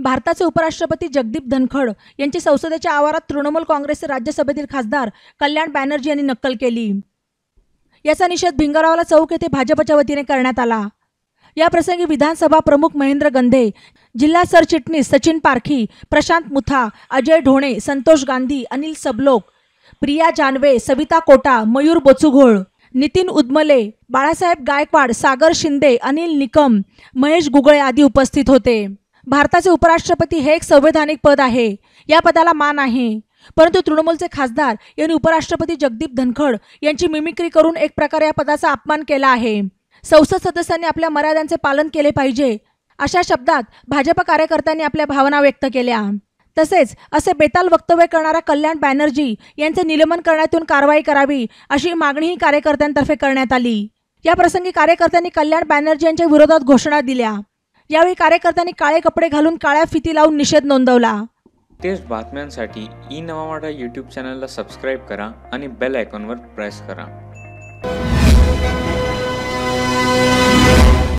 भारताचे उपराष्ट्रपती जगदीप धनखड यांची संसदेच्या आवारात तृणमूल काँग्रेसचे राज्यसभेतील खासदार कल्याण बॅनर्जी यांनी नक्कल केली। याचा निषेध भिंगरवाला चौक येथे भाजपच्या वतीने करण्यात आला। या प्रसंगी विधानसभा प्रमुख महेंद्र गंधे, जिल्हा सरचिटणीस सचिन पारखी, प्रशांत मुथा, अजय ढोणे, संतोष गांधी, अनिल सबलोक, प्रिया जानवे, सविता कोटा, मयूर बोचुघोळ, नितीन उदमले, बाळासाहेब गायकवाड, सागर शिंदे, अनिल निकम, महेश गुगळे आदी उपस्थित होते। भारताचे उपराष्ट्रपती हे एक संवैधानिक पद आहे, या पदाला मान आहे, परंतु तृणमूलचे खासदार यांनी उपराष्ट्रपती जगदीप धनखड यांची मिमिक्री करून एक प्रकारे या पदाचा अपमान केला आहे। संसद सदस्यांनी आपल्या मर्यादांचे पालन केले पाहिजे, अशा शब्दात भाजप कार्यकर्त्यांनी आपल्या भावना व्यक्त केल्या। तसेच असे बेताल वक्तव्य करणारा कल्याण बॅनर्जी यांचे निलंबन करण्यात येऊन कारवाई करावी अशी मागणीही कार्यकर्त्यांतर्फे करण्यात आली। या प्रसंगी कार्यकर्त्यांनी कल्याण बॅनर्जी यांच्या विरोधात घोषणा दिल्या। यावेळी कार्यकर्त्यांनी काळे कपडे घालून काळ्या फिती लावून निषेध नोंदवला। लेटेस्ट बातम्यांसाठी ई नवा मराठा यूट्यूब चॅनलला सबस्क्राईब करा आणि बेल आयकॉनवर प्रेस करा।